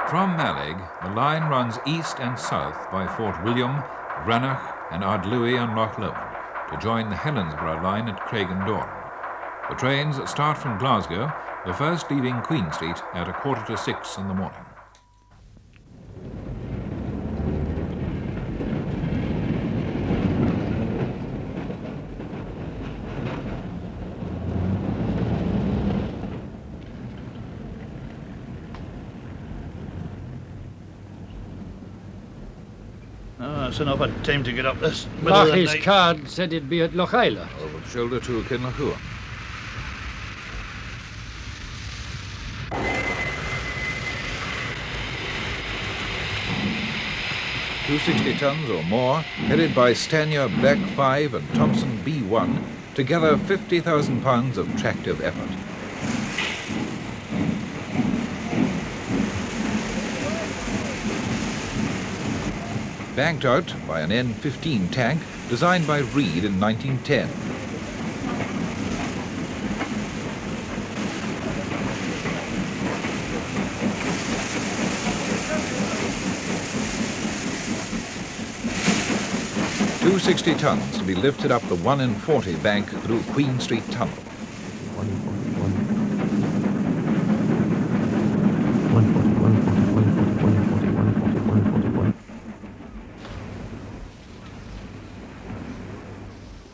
From Mallaig, the line runs east and south by Fort William, Rannoch and Ardlui and Loch Lomond to join the Helensburgh line at Craigendoran. The trains start from Glasgow, the first leaving Queen Street at 5:45 in the morning. That's enough of time to get up this middle of the Lochy's night. card said it'd be at Loch Highland. Over the shoulder to Kinlochua. .260 tons or more, headed by Stanier Black 5 and Thompson B1, together 50,000 pounds of tractive effort. Banked out by an N15 tank designed by Reed in 1910. .260 tons to be lifted up the 1 in 40 bank through Queen Street Tunnel. 141.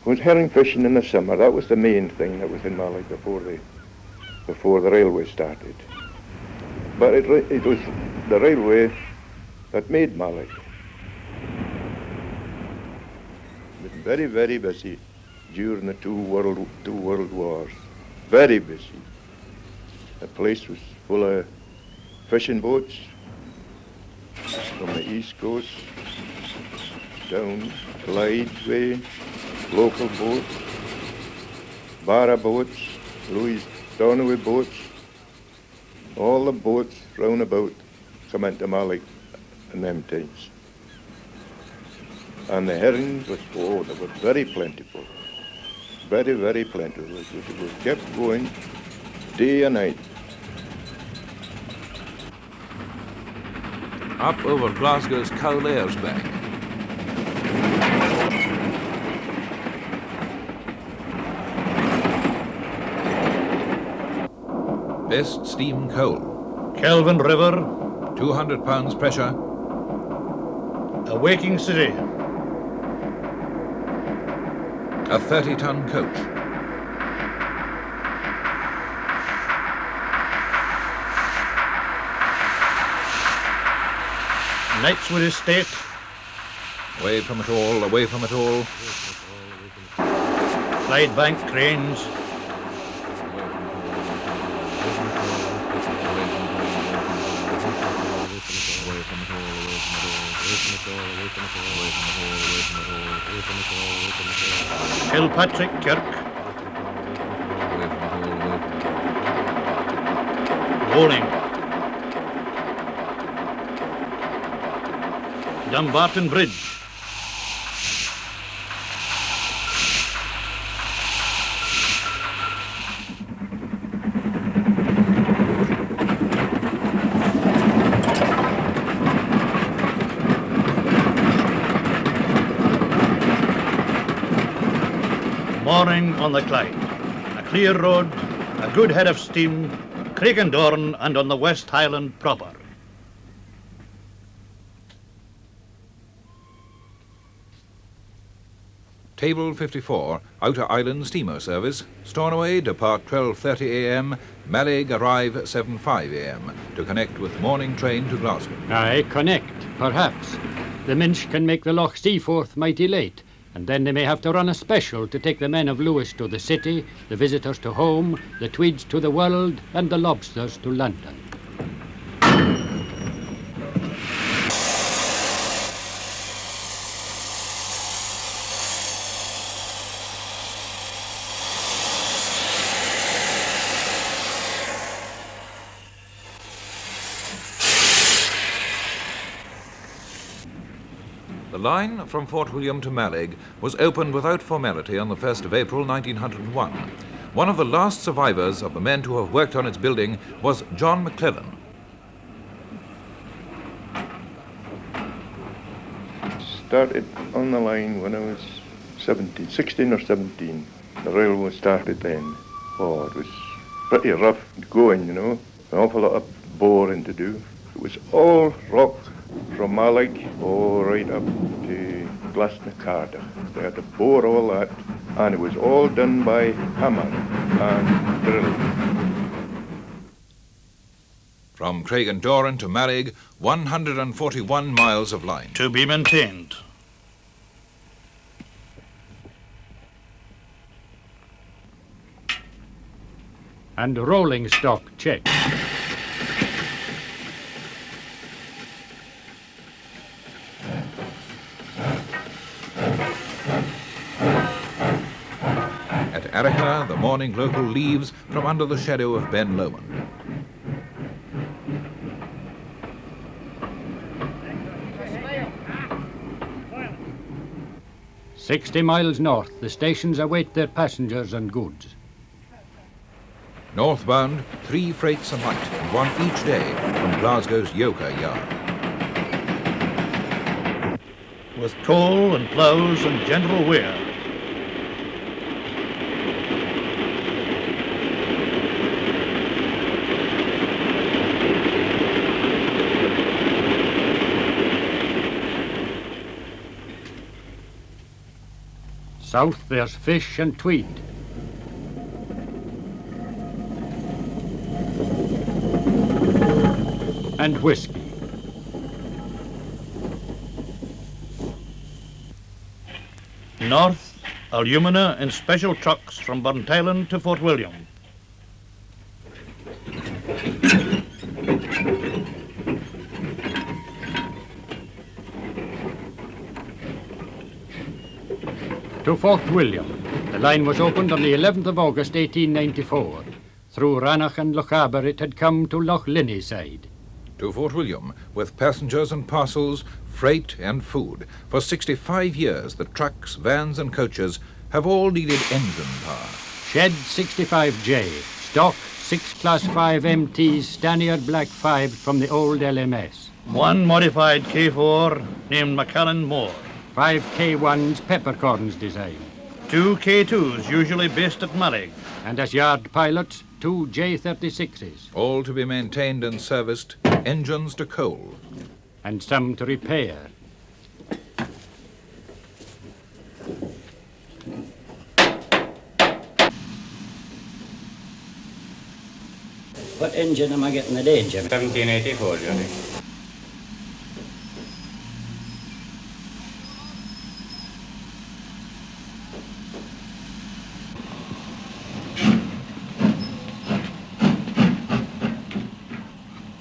Was herring fishing in the summer. That was the main thing that was in Mallaig before the railway started. But it was the railway that made Mallaig. It was very, very busy during the two world wars. Very busy. The place was full of fishing boats from the east coast down Clyde way. Local boats, Barra boats, Louis Donaway boats, all the boats round about come into Mallaig in them times. And the herrings they were very plentiful, very, very plentiful. It was kept going day and night. Up over Glasgow's Cowlairs Bank. Best steam coal. Kelvin River. 200 pounds pressure. A waking city. A 30-ton coach. Knightswood Estate. Away from it all, away from it all. Clydebank cranes. Kilpatrick Kirk. Bowling. Dumbarton Bridge. Mooring on the Clyde. A clear road, a good head of steam, Craigendoran and on the West Highland proper. Table 54, Outer Island steamer service. Stornoway depart 12:30 a.m. Mallaig arrive 7:05 a.m. to connect with morning train to Glasgow. Aye, connect, perhaps. The Minch can make the Loch Seaforth mighty late, and then they may have to run a special to take the men of Lewis to the city, the visitors to home, the Tweeds to the world, and the lobsters to London. The line from Fort William to Mallaig was opened without formality on the 1st of April 1901. One of the last survivors of the men to have worked on its building was John McClellan. started on the line when I was 16 or 17. The railway started then. Oh, it was pretty rough going, you know. An awful lot of boring to do. It was all rock from Malig all right up to Glasnacarta. They had to bore all that, and it was all done by hammer and drill. From Craigendoran to Malig, 141 miles of line. To be maintained. And rolling stock checked. At Arica, the morning local leaves from under the shadow of Ben Lomond. "60 miles north, the stations await their passengers and goods." Northbound, 3 freights a night, and 1 each day from Glasgow's Yoker yard. With coal and ploughs and general wear. South there's fish and tweed. And whiskey. North, alumina in special trucks from Burntisland to Fort William. To Fort William. The line was opened on the 11th of August 1894. Through Rannoch and Lochaber it had come to Loch Linney side. To Fort William, with passengers and parcels, freight and food. For 65 years, the trucks, vans and coaches have all needed engine power. Shed 65J. Stock 6 Class 5 MTs Staniard Black 5 from the old LMS. 1 modified K4 named Macallan Moore. 5 K1s Peppercorns design. 2 K2s usually based at Malig. And as yard pilots, 2 J36s. All to be maintained and serviced, engines to coal. And some to repair. What engine am I getting the day, Jimmy? 1784, Johnny.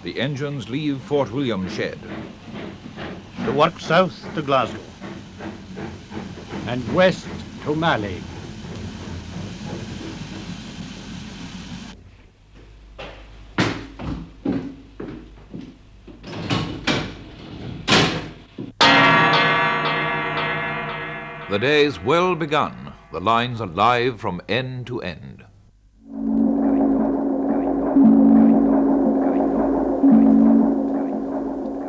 The engines leave Fort William shed. To work south to Glasgow. And west to Malig. The day's well begun. The lines are live from end to end.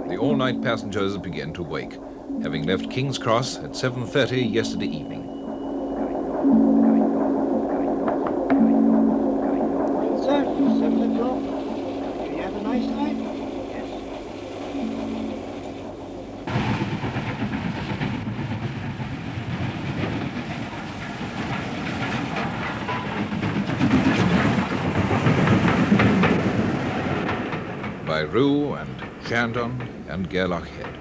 The all-night passengers begin to wake, having left King's Cross at 7:30 yesterday evening. Well, sir, 7 o'clock. Did you have a nice night? Yes. By Rue and Shandon and Gairloch Head.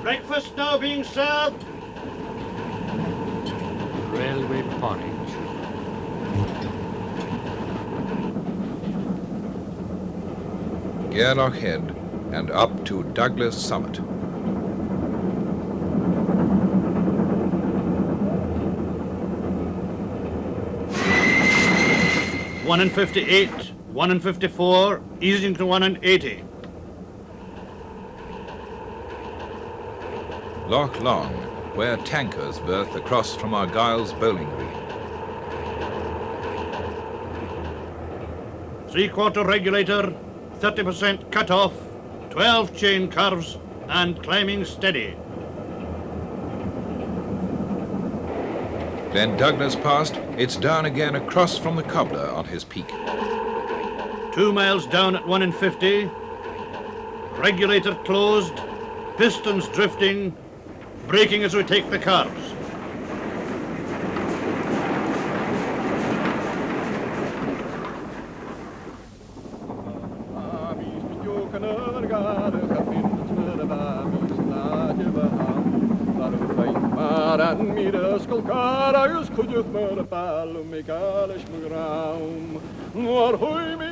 Breakfast now being served. Railway porridge. Gairloch Head and up to Douglas Summit. 1 in 58, 1 in 54, easing to 1 in 80. Loch Long, where tankers berth across from Argyle's bowling green. 3/4 regulator, 30% cut off, 12 chain curves, and climbing steady. Glen Douglas past, it's down again across from the cobbler on his peak. 2 miles down at 1 in 50. Regulator closed, pistons drifting, braking as we take the curves.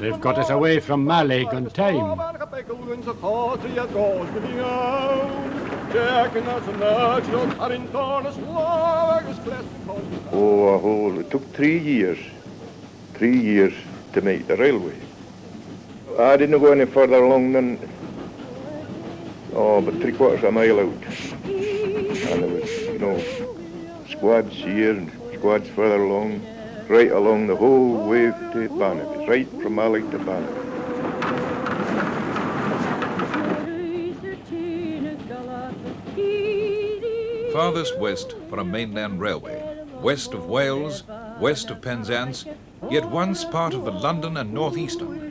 They've got us away from Malig on time. It took 3 years. 3 years to make the railway. I didn't go any further along than, but 3/4 of a mile out. And there was, squads here and squads further along, right along the whole way to Bannaby, right from Malig to Bannaby. Farthest west for a mainland railway, west of Wales, west of Penzance, yet once part of the London and North Eastern.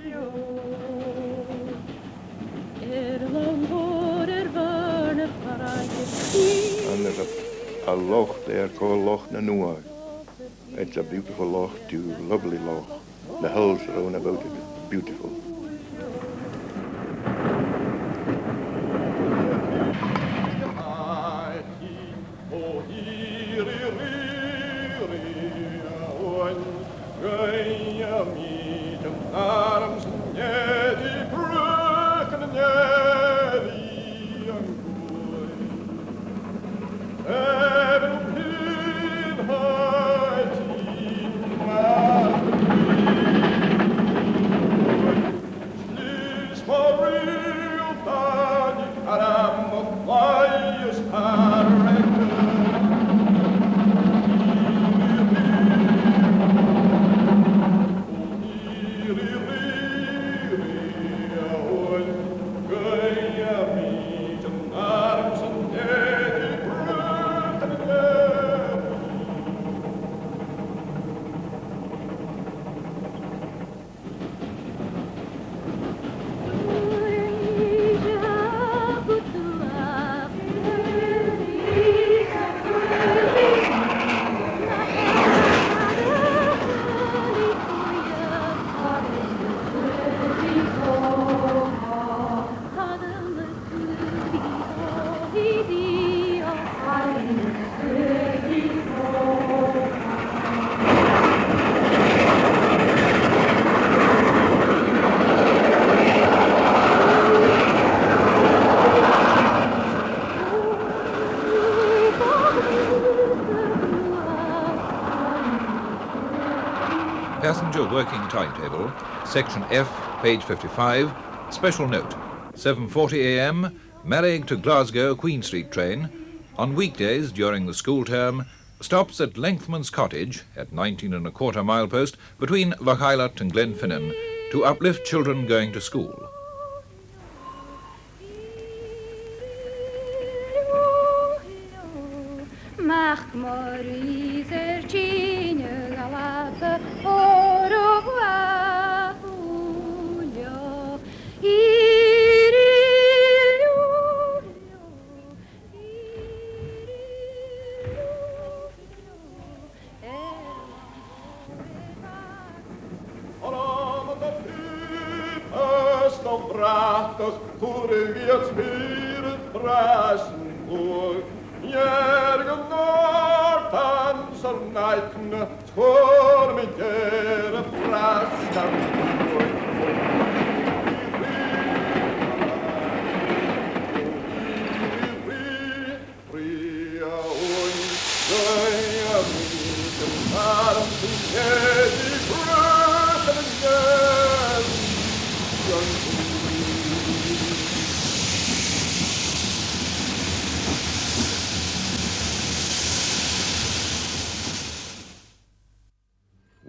And there's a loch there called Loch Nanua. It's a beautiful loch too, lovely loch. The hills around about it, beautiful. Passenger working timetable, section F, page 55, special note, 7:40 a.m, Malig to Glasgow Queen Street train, on weekdays during the school term, stops at Lengthman's Cottage at 19¼ milepost between Highland and Glenfinnan to uplift children going to school.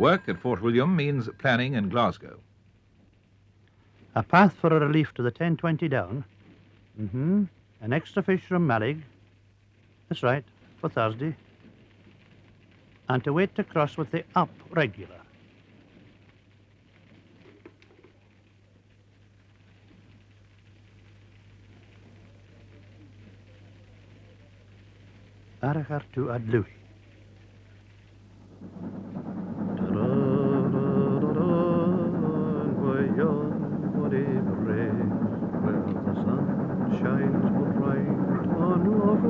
Work at Fort William means planning in Glasgow. A path for a relief to the 1020 down. An extra fish from Mallig. That's right, for Thursday. And to wait to cross with the up regular. Arachar to Adluhi. Where the sun shines bright on Loch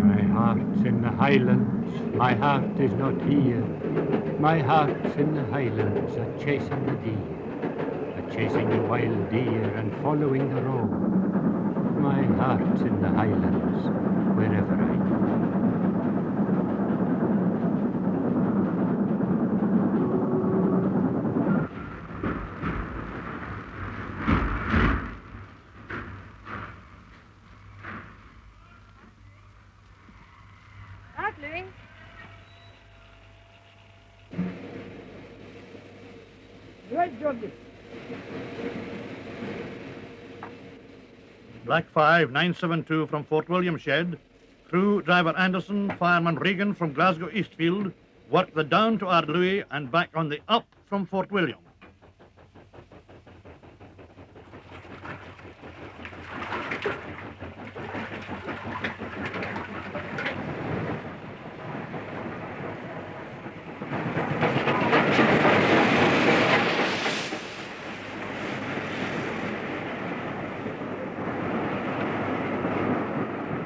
My heart's in the Highlands, my heart is not here. My heart's in the Highlands, a-chasing the deer, a-chasing the wild deer and following the road. My heart's in the Highlands, wherever I go. Right, Louis. Right, Georgie. Black 5, 972 from Fort William Shed. Crew driver Anderson, fireman Regan from Glasgow Eastfield. Work the down to Ardluey and back on the up from Fort William.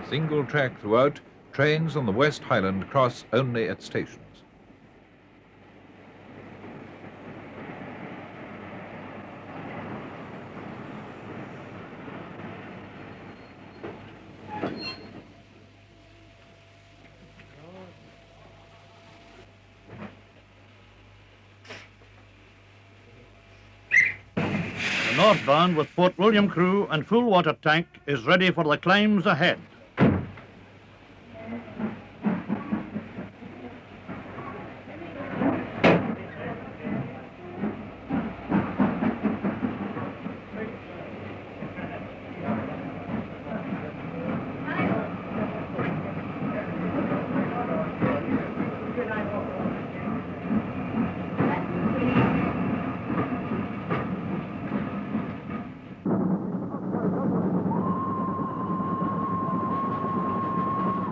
Single track throughout, trains on the West Highland cross only at stations. The northbound with Fort William crew and full water tank is ready for the climbs ahead.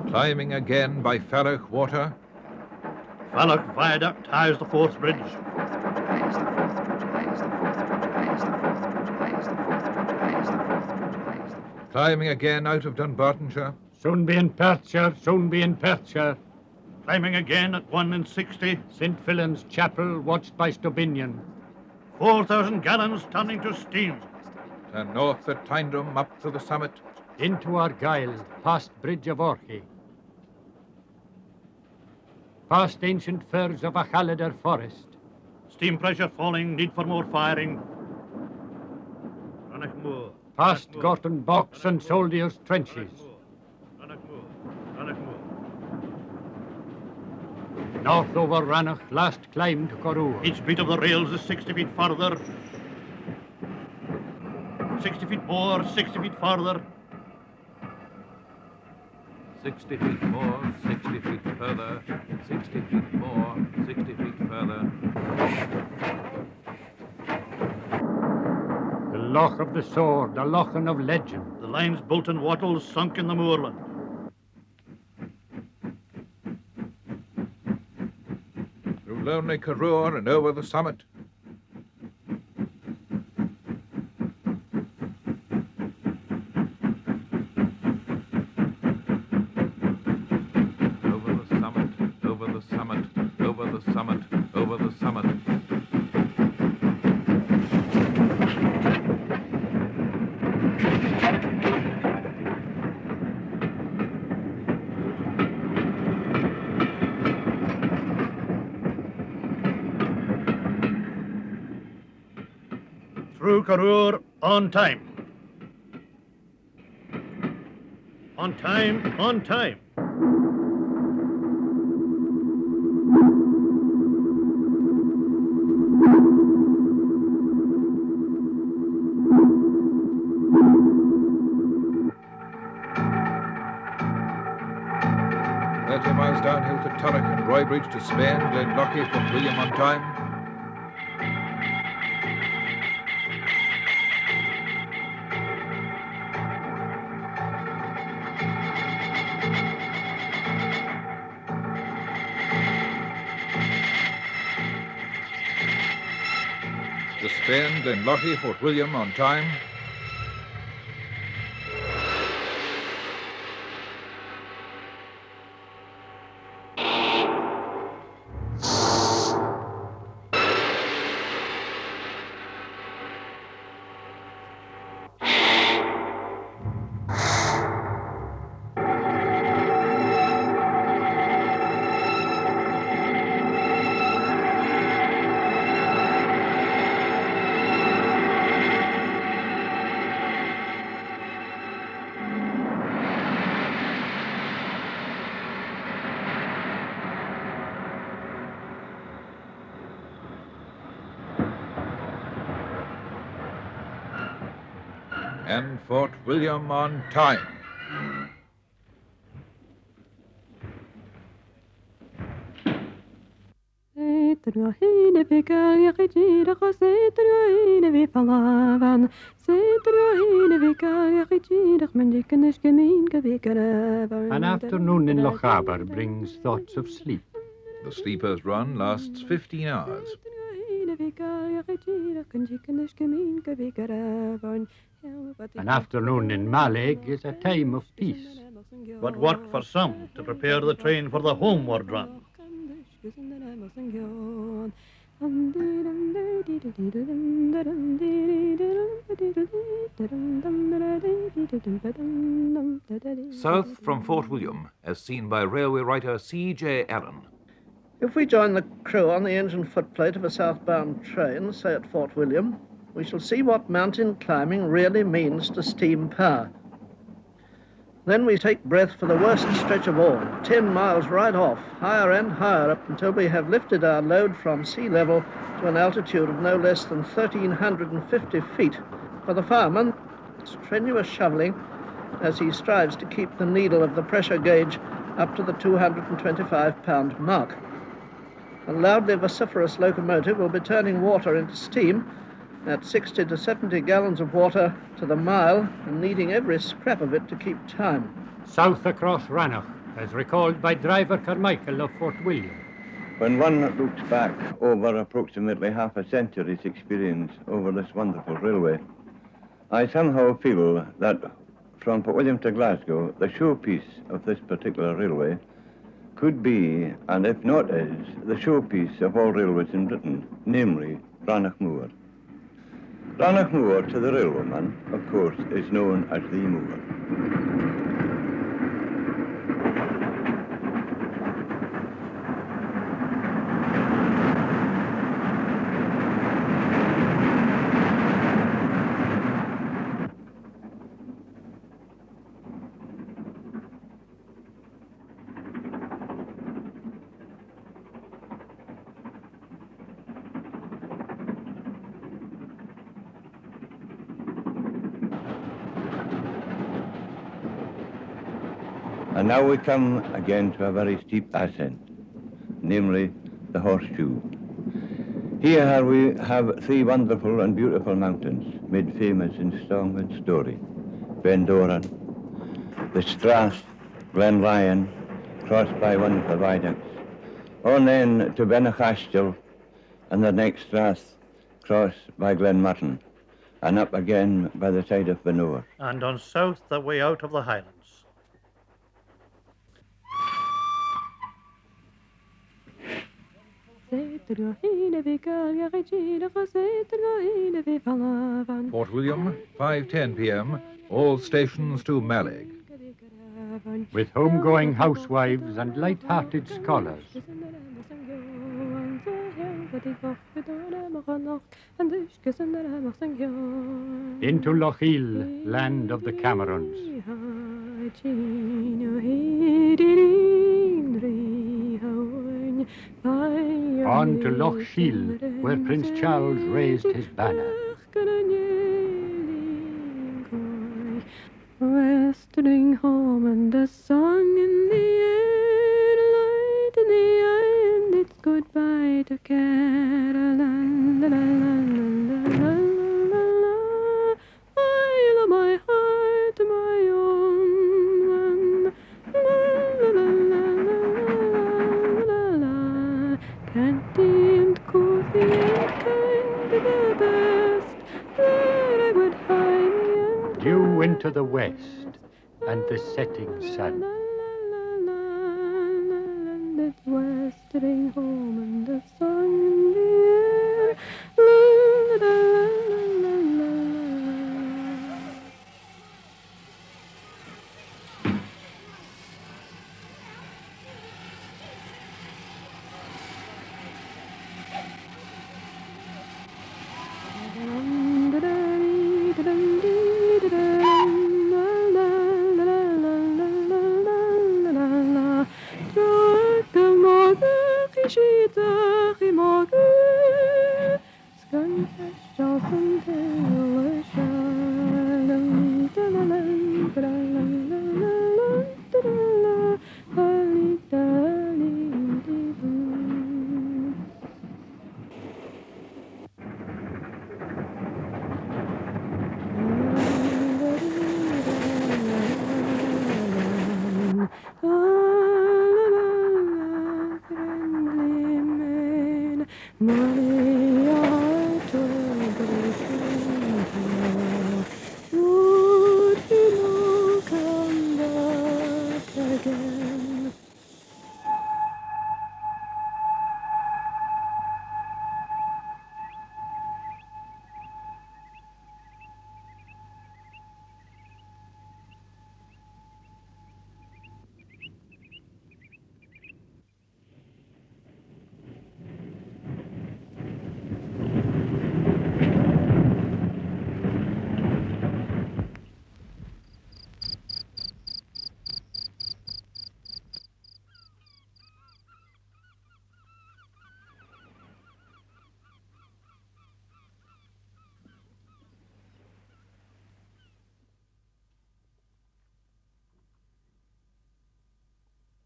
Climbing again by Falloch Water. Falloch Viaduct highs the fourth bridge. Climbing again out of Dunbartonshire. Soon be in Perthshire, soon be in Perthshire. Climbing again at 1 in 60. St. Fillan's Chapel, watched by Stobinian. 4,000 gallons turning to steam. Turn north at Tyndrum up to the summit. Into Argyll, past Bridge of Orchy. Past ancient firs of a Halader forest. Steam pressure falling, need for more firing. Past Gorton Box and Soldiers' Trenches. North over Rannoch, last climb to Corrua. Each beat of the rails is 60 feet further. 60 feet more, 60 feet further. 60 feet more, 60 feet further, 60 feet more, 60 feet further. The Loch of the Sword, the Lochen of Legend. The line's built in wattles sunk in the moorland. Through lonely Corrua and over the summit. Over the summit, over the summit, over the summit, over the summit. through Career on time. On time, on time. Miles downhill to Turrock and Roybridge to Spain, Glenlochy, Fort William on time. To Spain, Glenlochy, Fort William on time. And Fort William on time. An afternoon in Lochaber brings thoughts of sleep. The sleeper's run lasts 15 hours. An afternoon in Malig is a time of peace. But work for some to prepare the train for the homeward run. South from Fort William, as seen by railway writer C.J. Allen. If we join the crew on the engine footplate of a southbound train, say at Fort William, we shall see what mountain climbing really means to steam power. Then we take breath for the worst stretch of all, 10 miles right off, higher and higher up, until we have lifted our load from sea level to an altitude of no less than 1,350 feet. For the fireman, strenuous shoveling as he strives to keep the needle of the pressure gauge up to the 225-pound mark. A loudly vociferous locomotive will be turning water into steam at 60 to 70 gallons of water to the mile and needing every scrap of it to keep time. South across Rannoch, as recalled by driver Carmichael of Fort William. When one looks back over approximately half a century's experience over this wonderful railway, I somehow feel that from Fort William to Glasgow, the showpiece of this particular railway could be, and if not is, the showpiece of all railways in Britain, namely Rannoch Moor. Rannoch Moor, to the railwayman, of course, is known as the Moor. And now we come again to a very steep ascent, namely the Horseshoe. Here we have three wonderful and beautiful mountains made famous in song and story. Bendoran, the Strath, Glen Ryan, crossed by wonderful viaducts. On then to Benachastel, and the next Strath crossed by Glen Mutton, and up again by the side of Benore. And on south, the way out of the Highlands. Fort William, 5:10 p.m., all stations to Malig. With home-going housewives and light-hearted scholars. Into Lochiel, land of the Camerons. On to Lochiel, where Prince Charles raised his banner. Westering home and the song in the air, light in the eye, and it's goodbye to Caroline. La, la, la, la, la, la, la, la. I love my heart, my own one. La, la, la, la, la, la, la, la. Canty and coffee and kind the best. There I would hide me and Due into the west, and the setting sun. and it's westering home and the song in the air. La, la, la, la, la, la.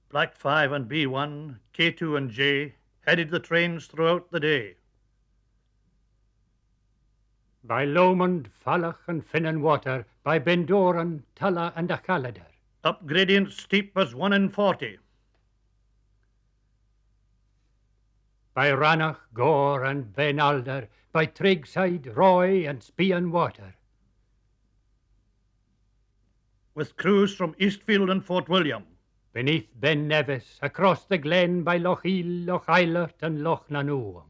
Black 5 and B1, K2 and J headed the trains throughout the day. By Lomond, Fallach and Finnan Water, by Bendoran, Tulla and Achalader. Up gradient steep as 1 in 40. By Ranach, Gore and Ben Alder, by Trigside, Roy and Spian Water. With crews from Eastfield and Fort William. Beneath Ben Nevis, across the glen by Lochiel, Loch Eilert and Loch Nanuam.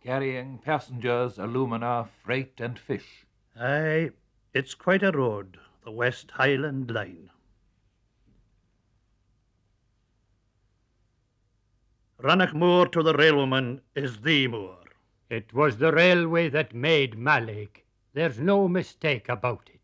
Carrying passengers, alumina, freight and fish. Aye, it's quite a road, the West Highland line. Rannoch Moor to the railwayman is the moor. It was the railway that made Malig. There's no mistake about it.